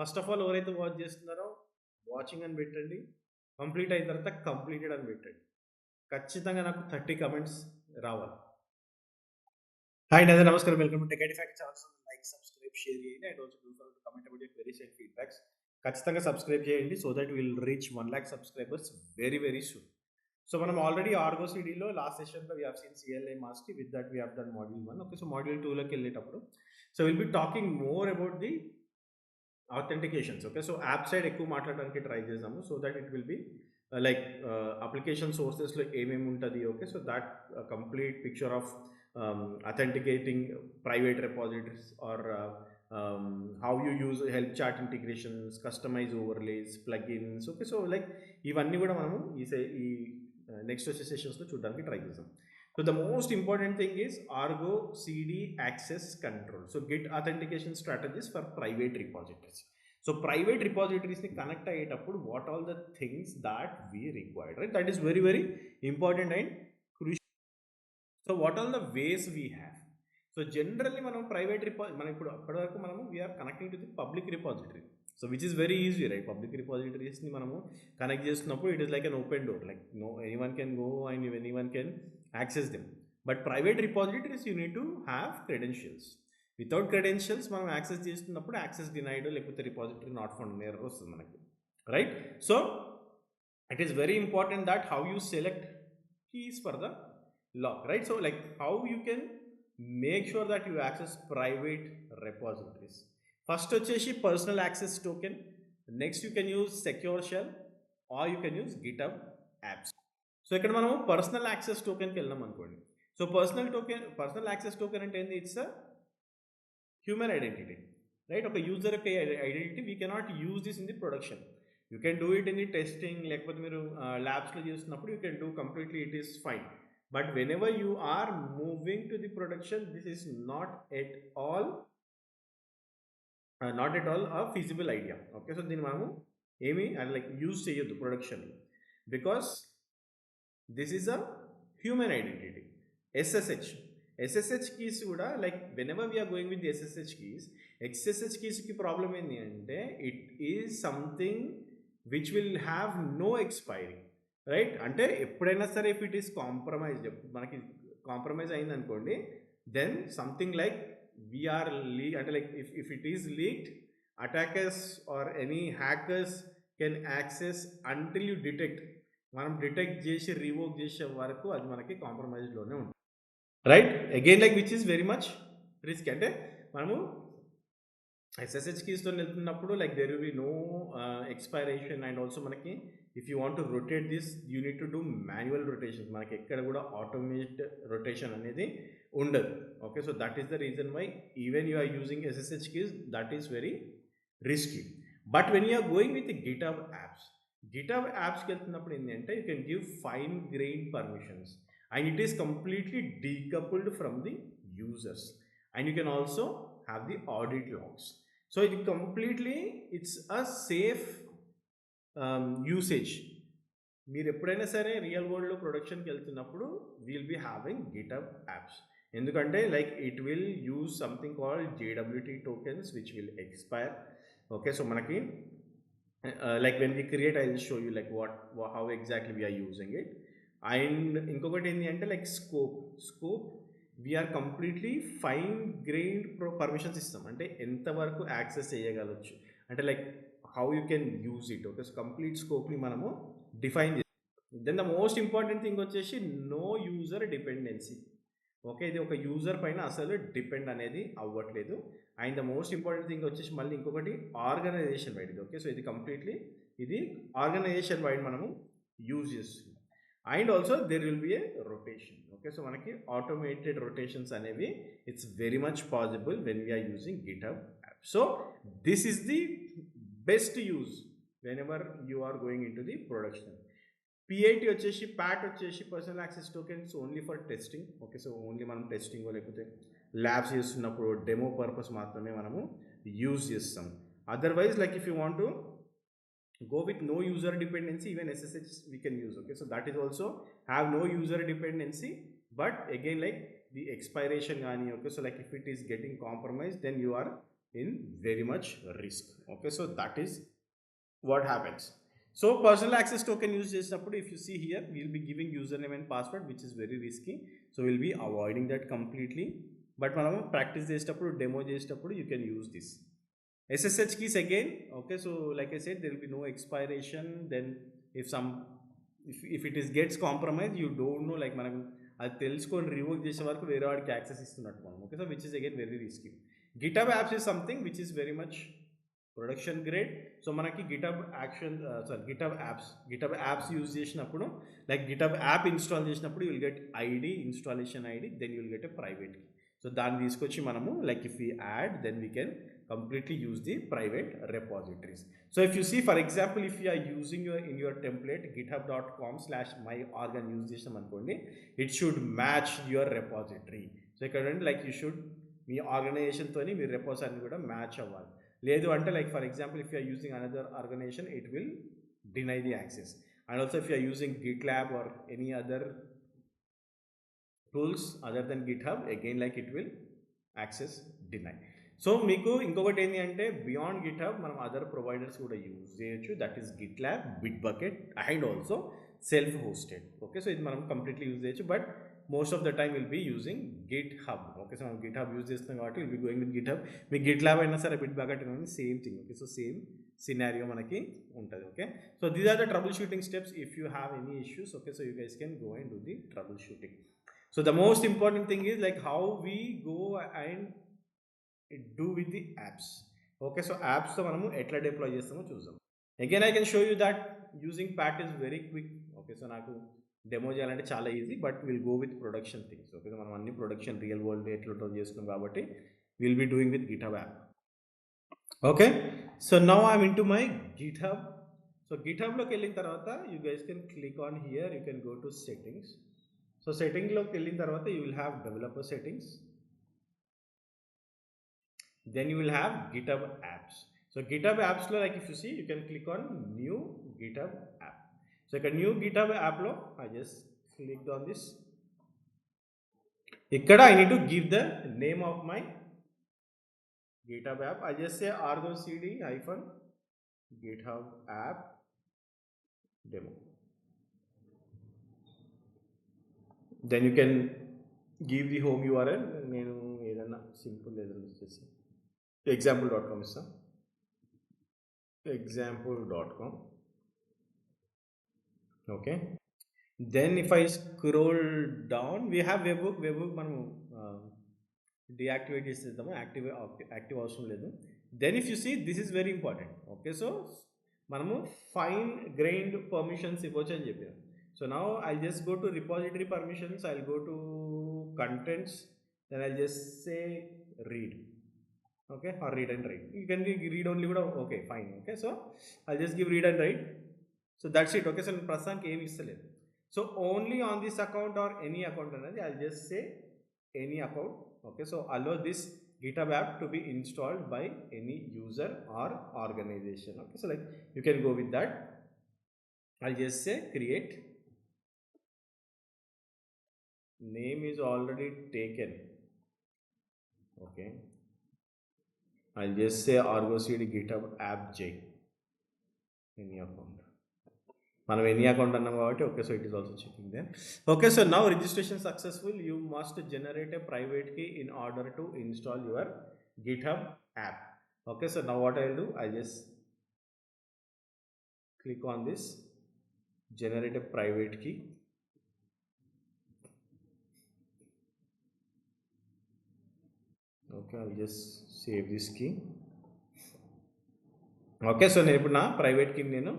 First of all ఎవరైతే watch చేస్తున్నారో watching అని పెట్టండి, కంప్లీట్ అయిన తర్వాత కంప్లీటెడ్ అని పెట్టండి. ఖచ్చితంగా నాకు 30 కమెంట్స్ రావాలి. హాయ్ అండి, నమస్కారం, welcome to tech fact channel. Like, subscribe, share చేయండి and also do for comment about your queries and feedbacks. ఖచ్చితంగా సబ్స్క్రైబ్ చేయండి so that will reach 1 lakh subscribers very very soon. So మనం already Argo సిడీలో last సెషన్లో we have seen CLI మాస్క్, with that we have done module 1. Okay, so module 2లోకి వెళ్ళేటప్పుడు so will be talking more about the authentications. Okay, so app side ఎక్కువ మాట్లాడడానికి try చేద్దాము so that it will be like application సోర్సెస్లో ఏమేమి ఉంటుంది. Okay, so that complete picture of authenticating private repositories or how you use help chart integrations, customize overlays, plugins. Okay, so like ఇవన్నీ కూడా మనము ఈ నెక్స్ట్ సెషన్స్లో చూడడానికి try చేద్దాం. So the most important thing is Argo CD access control. So Git authentication strategies for private repositories. So private repositories ni connect ayyetappudu what all the things that we require, right? That is very very important and crucial. So what all the ways we have? So generally మనం private మనం ఇప్పుడు అప్పటి వరకు మనము we are connecting to the public repository. So which is very easy, right? Public రిపాజిటరీస్ని మనము connect చేస్తున్నప్పుడు it is like an open door, like no anyone can go and anyone can access them. But private repositories you need to have credentials. Without credentials మనం access చేస్తున్నప్పుడు access denied లేకపోతే repository not found error వస్తుంది మనకి, right? So it is very important that how you select keys for the lock, right? So like how you can make sure that you access private repositories. First వచ్చేసి personal access token, next you can use secure shell or you can use GitHub apps. So ఇక్కడ మనం personal access టోకెన్కి వెళ్ళాం అనుకోండి. So personal access token అంటే ఏంటి? It's a human identity, right? ఒక user యొక్క identity. We cannot use this in the production. You can do it in the testing, లేకపోతే మీరు ల్యాబ్స్లో చేస్తున్నప్పుడు you can do completely, it is fine. But whenever you are moving to the production, this is not at all a feasible idea. Okay, so దీన్ని మనము ఏమి like use చేయొద్దు production, because this is a human identity. SSH keys కూడా like whenever we are going with SSH keys, XSH కీస్కి problem ఏంటి అంటే it is something which will have no expiry, right? అంటే ఎప్పుడైనా సరే ఇఫ్ ఇట్ ఈస్ కాంప్రమైజ్, మనకి compromise అయింది అనుకోండి, దెన్ సంథింగ్ లైక్ వీఆర్ అంటే like if it is leaked, attackers or any hackers can access until you detect. మనం detect చేసి revoke చేసే వరకు అది మనకి కాంప్రమైజ్లోనే ఉంటుంది, right? Again like which is very much risk. అంటే మనము SSH కీస్తో వెళ్తున్నప్పుడు like there will be no expiration and also మనకి if you want to rotate this you need to do manual rotation. మనకి ఎక్కడ కూడా ఆటోమేట్ రొటేషన్ అనేది ఉండదు. Okay, so that is the reason why even you are using SSH keys, that is very risky. But when you are going with GitHub యాప్స్కి వెళ్తున్నప్పుడు ఏంటంటే you can give fine grain permissions and it is completely decoupled from the users and you can also have the audit logs. So ఇది completely it's a safe usage. మీరు ఎప్పుడైనా సరే real వరల్డ్లో ప్రొడక్షన్కి వెళ్తున్నప్పుడు will be having GitHub apps. ఎందుకంటే like it will use something called JWT tokens which will expire. Okay, so మనకి like when we create I will show you like how exactly we are using it. And ఇంకొకటి ఏంటి అంటే like scope we are completely fine grained permissions ఇస్తాం. అంటే ఎంతవరకు access చేయగలచ్చు అంటే like how you can use it. Okay, so complete స్కోప్ని మనము డిఫైన్ చేస్తాం. Then the most important thing వచ్చేసి నో యూజర్ డిపెండెన్సీ. ఓకే, ఇది ఒక యూజర్ పైన అసలు డిపెండ్ అనేది అవ్వట్లేదు. And the most important thing వచ్చేసి మళ్ళీ ఇంకొకటి ఆర్గనైజేషన్ వైడ్. ఓకే, సో ఇది కంప్లీట్లీ ఇది ఆర్గనైజేషన్ వైడ్ మనము యూజ్ చేస్తున్నాం. And also there will be a rotation. Okay, so మనకి ఆటోమేటెడ్ రొటేషన్స్ అనేవి it's very much possible when we are using GitHub app. So this is the best use whenever you are going in to the production. PAT వచ్చేసి personal access tokens only for testing. Okay, so only మనం testing లేకపోతే labs చేస్తున్నప్పుడు demo purpose మాత్రమే మనము use చేస్తాం. Otherwise like if you want to go with no user dependency, even SSH we can use. Okay, so that is also have no user dependency, but again like the expiration gaani. Okay, so like if it is getting compromised, then you are in very much risk. Okay, so that is what happens. So personal access token use చేసినప్పుడు if you see here, we'll be giving username and password, which is very risky. So we'll be avoiding that completely. But మనం practice చేసేటప్పుడు demo చేసేటప్పుడు you can use this. SSH keys again. Okay, so like I said, there will be no expiration. Then if it is gets compromised, you don't know, like మనం అది తెలుసుకొని revoke చేసే వరకు వేరే వాడికి యాక్సెస్ ఇస్తున్నట్టు మనం. Okay, so which is again very risky. GitHub apps is something which is very much production grade. So మనకి GitHub apps యూజ్ చేసినప్పుడు, లైక్ GitHub యాప్ ఇన్స్టాల్ చేసినప్పుడు you will get ID, installation ID, then you will get a private key. So దాన్ని తీసుకొచ్చి మనము, like if you add, then we can completely use the private repositories. So if you see, for example, if you are using in your template github.com/myorgan use చేసాం అనుకోండి, it should match your repository. సో ఇక్కడ like you should, మీ ఆర్గనైజేషన్తోని మీ repos అన్ని కూడా match అవ్వాలి. లేదు అంటే, like for example, if you are using another organization, it will deny the access. And also if you are using GitLab or any other tools other than GitHub, again like it will access deny. సో మీకు ఇంకొకటి ఏంటి అంటే, beyond GitHub మనం other providers కూడా use చేయొచ్చు. That is GitLab, Bitbucket and also self hosted. Okay, so ఇది మనం కంప్లీట్లీ యూజ్ చేయొచ్చు, but most of the time will be using GitHub. Okay, so మనం GitHub యూజ్ చేస్తున్నాం కాబట్టి will be going with GitHub. మీ GitLab అయినా సరే, Bitbucket అయినా same thing. Okay, so same scenario మనకి ఉంటుంది. Okay, so these are the troubleshooting steps if you have any issues. Okay, so you guys can go and do the troubleshooting. So the most important thing is like how we go and do with the apps. Okay, so apps తో మనము ఎట్లా deploy చేస్తామో చూద్దాం. Again I can show you that using PAT is very quick. Okay, so నాకు demo చేయాలంటే చాలా easy, but will go with production things. Okay, మనం అన్ని ప్రొడక్షన్ రియల్ వరల్డ్ ఎట్లా చేస్తున్నాం కాబట్టి will be doing with GitHub app. Okay, so now I'm in to my GitHub. So GitHubలోకి వెళ్ళిన తర్వాత you guys can click on here, you can go to settings. So సెట్టింగ్లోకి వెళ్ళిన తర్వాత you will have developer settings. Then you will have GitHub apps. So GitHub apps lo, like if you see, you can click on new GitHub app. So like a new GitHub app lo, I just clicked on this. Ikkada I need to give the name of my GitHub app. I just say ArgoCD -GitHub app demo. Then you can give the home URL. నేను ఏదైనా simple ఏదైనా ఇచ్చేసి example.com ఇస్తాం. example.com. okay, then if I scroll down, we have webhook మనము deactivate చేసేద్దాము, active అవసరం లేదు. then if you see, this is very important. okay, so మనము fine grained permissions ఇవ్వచ్చు అని చెప్పాను. so now I'll just go to repository permissions, I'll go to contents, then I'll just say read. okay, or read and write. You can read only kuda, okay, fine. okay, so I'll just give read and write. so that's it. okay, so prasanki em istaledu. so only on this account or any account anadi I'll just say any account. okay, so allow this GitHub app to be installed by any user or organization. okay, so like you can go with that. I'll just say create. name is already taken. okay, I'll just say Argo CD GitHub app J. any account. మనం any account అన్నాం కాబట్టి okay, so it is also checking then. Okay, so now registration successful. You must generate a private key in order to install your GitHub app. Okay, so now what I will do, I just click on this generate a private key. okay, I'll just save this key. okay, so నేను ఇప్పుడు నా private key నేను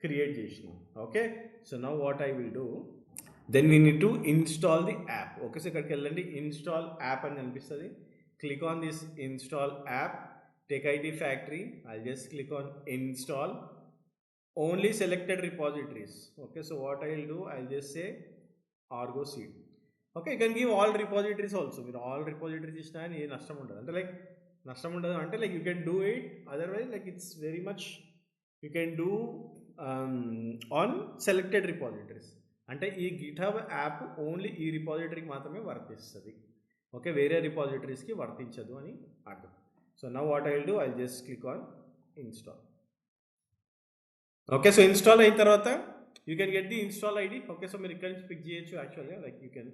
create చేసిన. Okay, so now what I will do, then we need to install the app. Okay, so ఇక్కడికి వెళ్ళండి, install app అని కనిపిస్తుంది. Click on this install app, tech ID factory. I just click on install only selected repositories. okay, so what I will do, I'll just say Argo CD. okay, you can give all repositories also. మీరు all repositories ఇచ్చినా ఏ నష్టం ఉండదు. అంటే like నష్టం ఉండదు అంటే like you can do it, otherwise like it's very much you can do on selected repositories. అంటే ఈ GitHub యాప్ ఓన్లీ ఈ రిపాజిటరీకి మాత్రమే వర్తిస్తుంది. ఓకే, వేరే రిపాజిటరీస్కి వర్తించదు అని అర్థం. So now what I will do, I'll just click on install. Okay, so install అయిన తర్వాత you can get the install ID. Okay, so మీరు ఇక్కడ నుంచి పిక్ చేయొచ్చు actually, like you can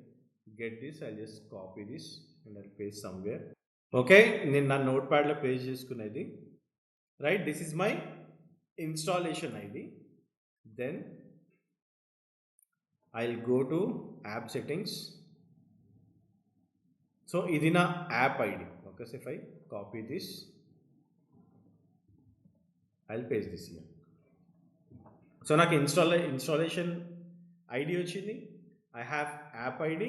get this. I'll just copy this and I'll paste somewhere. Okay, నేను నా notepad లో paste చేసుకునేది, right? This is my installation ID. Then I'll go to app settings. So ఇది నా app ID. Okay, so if I copy this, I'll paste this here. So నాకు installation ID వచ్చింది. I have app ID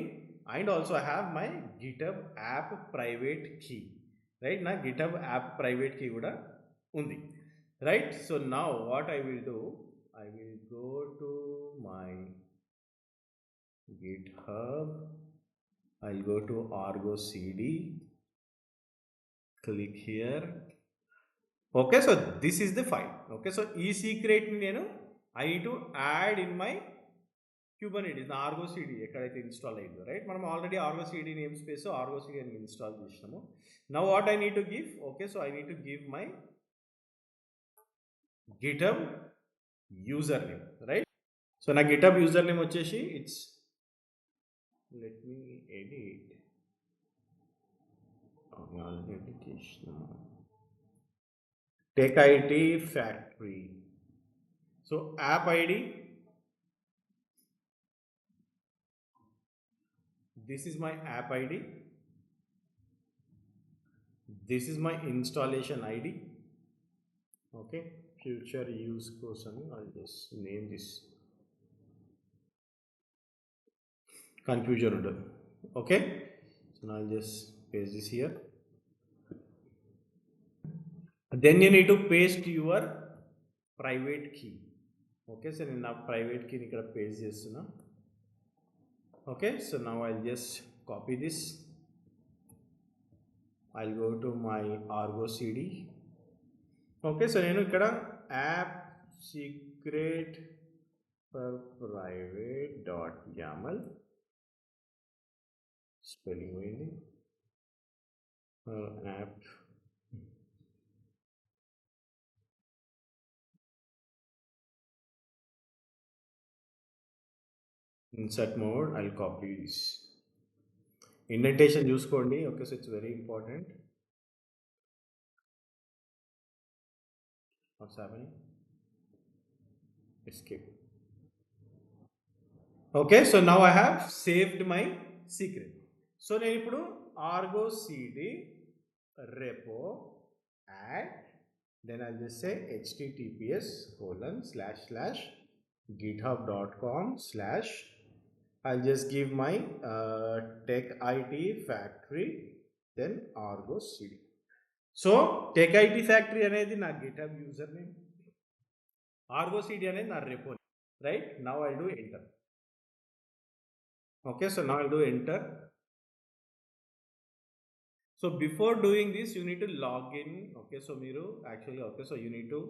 and also I have my github-app-privateKey, right? నా github-app-privateKey కూడా ఉంది, right? So now what I will do, I will go to my GitHub, I'll go to Argo CD, click here. Okay, so this is the file. Okay, so ఈ secret ని నేను I need to add in my Kubernetes, the Argo CD ఎక్కడైతే install అయిందో, right? మనం already Argo CD namespace Argo CD అని install చేసినాము. Now what I need to give, okay, so I need to give my GitHub username, right? So నా GitHub username వచ్చేసి it's, let me edit authentication, tech IT factory. So app ID, this is my app ID, this is my installation ID. Okay, future use కోసం I'll just name this, confusion ఉండదు. Okay, so now I'll just paste this here. Then you need to paste your private key. Okay, so నేను నా private key ని ఇక్కడ paste చేస్తున్నా. Okay, so now I'll just copy this. I'll go to my Argo CD. Okay, so నేను ఇక్కడ app secret for private.yaml spelling పోయింది, app insert mode. I'll copy this. Indentation చూసుకోండి. Okay, so it's very important. What's happening? Escape. Okay, so now I have saved my secret. So నేను ఇప్పుడు Argo CD repo add, then I'll just say https://github.com/ I'll just give my tech IT factory, then Argo CD. So tech IT factory అనేది నా GitHub username, Argo CD అనేది నా repo, right? Now I'll do enter. Okay, so now I'll do enter. So before doing this, you need to log in. Okay, so మీరు actually, okay, so you need to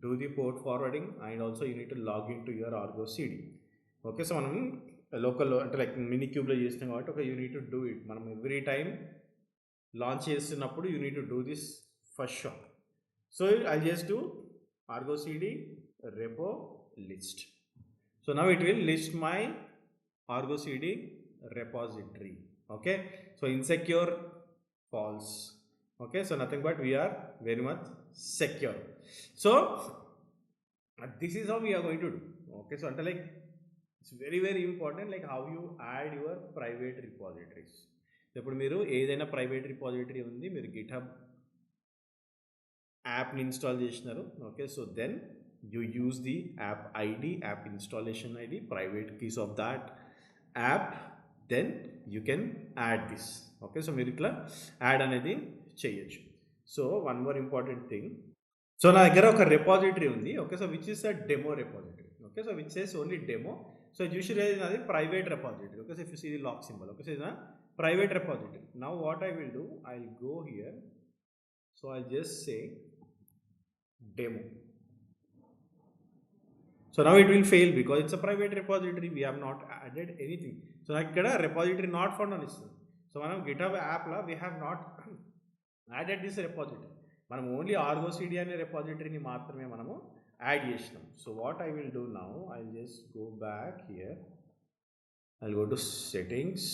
do the port forwarding and also you need to log into your Argo CD. Okay, so మనం local అంటే like mini క్యూబ్లో చేసినాం కాబట్టి okay, you need to do it. మనం every time launch చేస్తున్నప్పుడు you need to do this first shot. So I'll just do Argo CD repo list. So now it will list my Argo CD repository. Okay, so insecure false. Okay, so nothing but we are very much secure. So this is how we are going to do. Okay, so until like it's very very important like how you add your private repositories. ఇప్పుడు మీరు ఏదైనా private repository ఉంది, మీరు GitHub యాప్ని install చేసినారు. Okay, so then you use the app ID, app installation ID, private keys of that app, then you can add this. Okay, so మీరు ఇట్లా add అనేది చేయొచ్చు. So one more important thing, so నా దగ్గర ఒక repository ఉంది. Okay, so which is a demo repository. Okay, so which says only demo. So usually అది private repository. Okay, so if you see the lock symbol, okay, so ఇది private repository. Now what I will do, I'll go here, so I'll just say demo. So now it will fail because it's a private repository, we have not added anything. So like repository not found on this. So మనం GitHub app la we have not added this repository. మనం only Argo CD అనే repositoryని మాత్రమే మనము add చేసినాం. So what I will do now, I'll just go back here. I'll go to settings.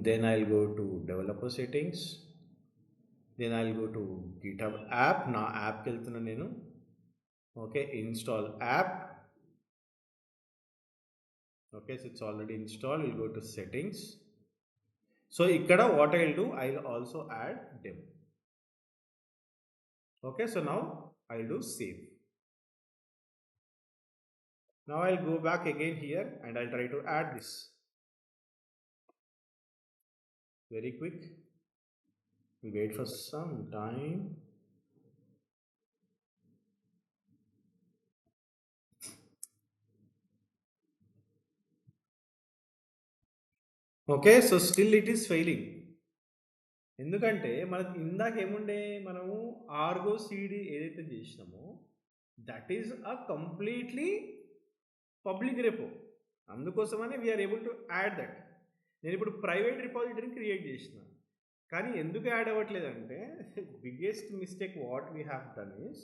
Then I'll go to developer settings. Then I'll go to GitHub app. నా యాప్కి వెళ్తున్నా నేను. Okay, install app. Okay, so it's already installed. We'll go to settings. So ikkada what I'll do, I'll also add demo. Okay, so now I'll do save. Now I'll go back again here and I'll try to add this. Very quick. We wait for some time. Okay, so still it is failing. ఎందుకంటే మనకి ఇందాక ఏముండే మనము Argo CD ఏదైతే చేసినామో that is a completely public repo. అందుకోసమనే we are able to add that. నేను ఇప్పుడు ప్రైవేట్ రిపాజిటరీని క్రియేట్ చేసిన, కానీ ఎందుకు యాడ్ అవ్వట్లేదంటే biggest mistake what we have done is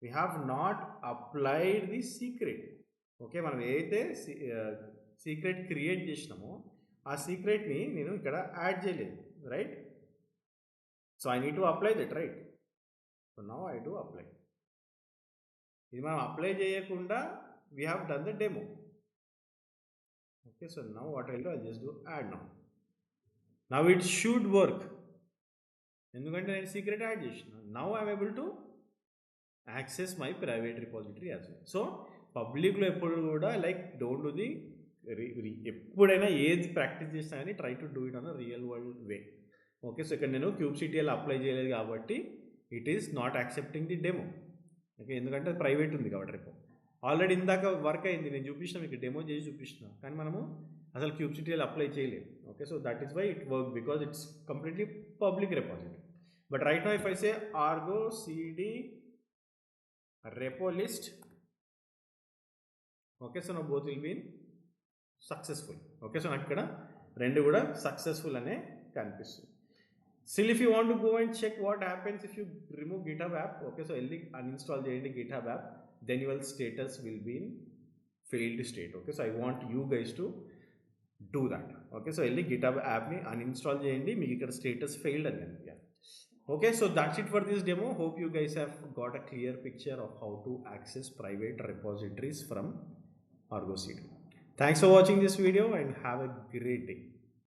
we have not applied the secret. Okay, మనం ఏదైతే సీక్రెట్ క్రియేట్ చేసినామో ఆ సీక్రెట్ని నేను ఇక్కడ యాడ్ చేయలేదు, right? So I need to apply that, right? So now I do apply. ఇది మనం apply చేయకుండా we have done the demo. Okay, so now what I'll do, I'll just do add now. Now it should work. ఎందుకంటే నేను secret add చేసిన. Now I'm able to access my private repository as well. So పబ్లిక్లో ఎప్పుడు కూడా like don't do the ఎప్పుడైనా ఏది practice చేసినా కానీ try to do it on a real world way. Okay, so ఇక్కడ నేను kubectl అప్లై చేయలేదు కాబట్టి it is not accepting the demo. Okay, ఎందుకంటే ప్రైవేట్ ఉంది కాబట్టి రేపు ఆల్రెడీ ఇందాక వర్క్ అయింది, నేను చూపించిన మీకు డెమో చేసి చూపించిన, కానీ మనము అసలు kubectl అప్లై చేయలేదు. Okay, so that is why it work because it's completely public repository. But right now if I say Argo CD repo list, okay, so నా both will be successful. Okay, so నాకు ఇక్కడ రెండు కూడా successful అనే కనిపిస్తుంది. Still, if you want to go and check what happens if you remove GitHub app, okay, so uninstall cheyandi GitHub app, then your status will be in failed state. Okay, so I want you guys to do that. Okay, so GitHub app ni uninstall cheyandi, meeku ikkada status failed ani. Yeah. Okay, so that's it for this demo. Hope you guys have got a clear picture of how to access private repositories from Argo CD. Thanks for watching this video and have a great day.